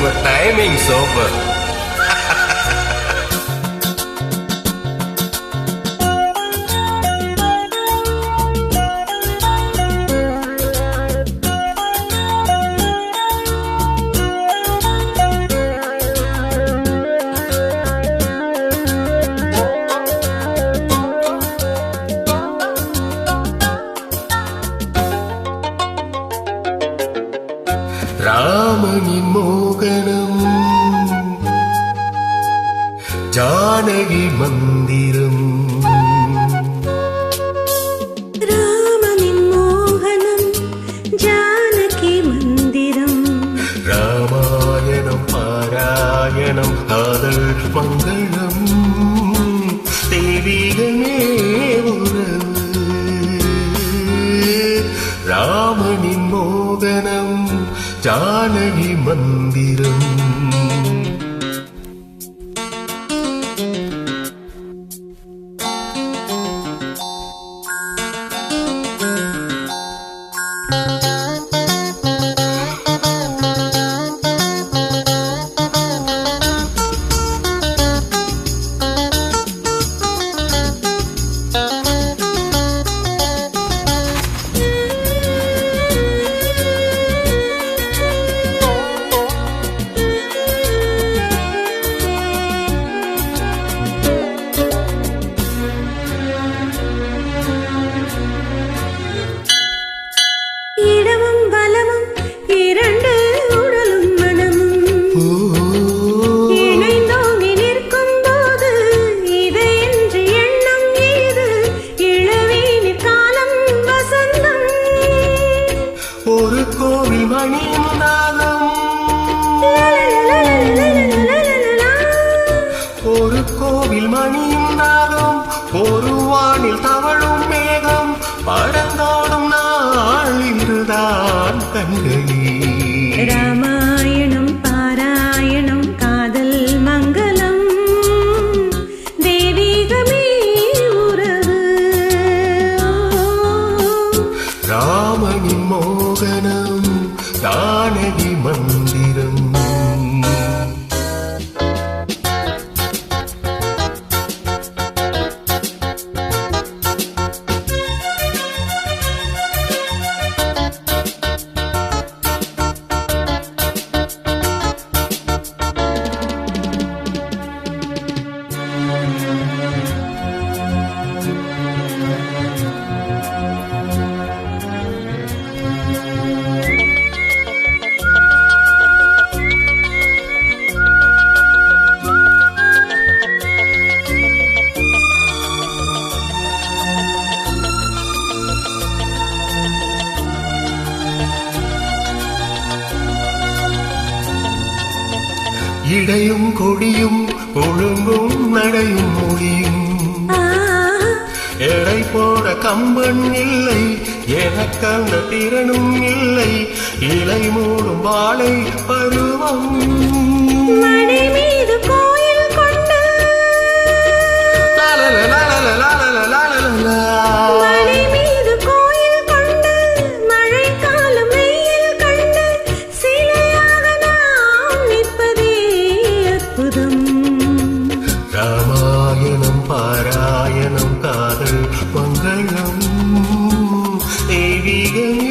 உங்க timing super. ராமனின் மோகனம் ஜானகி மந்திரம். ராமனின் மோகனம் ஜானகி மந்திரம். ராமாயணம் பாராயணம் காதல் மங்களம் தெய்வீகமே உறவு. ராமனின் மோகனம் ஜானகி மந்திரம். ஒரு கோவில் மணியும் நாதம், ஒரு கோவில் மணியும் நாதம், ஒரு வானில் தவழும் மேகம் பறந்தோடும் நாள் இன்றுதான் கண்களே. ராமாயணம் பாராயணம் காதல் மங்களம் தெய்வீகமே உறவு. ராமனின் மோகனம் ஜானகி மந்திரம். இடையும் கொடியும் ஒழுங்கும் நடையும் மொழியும் எடை போட கம்பன் இல்லை, எனக்கந்த திறனும் இல்லை. இலை மூடும் வாழை பருவம் மணி மீது கோயில் கொண்டு மணி மீது கோயில் கொண்டு மழைக்காலம் வெயில் கண்டு சிலையாக நாம் நிற்பதே அற்புதம். ராமாயணம் பாராயணம் காதல் மங்களம் தெய்வீகமே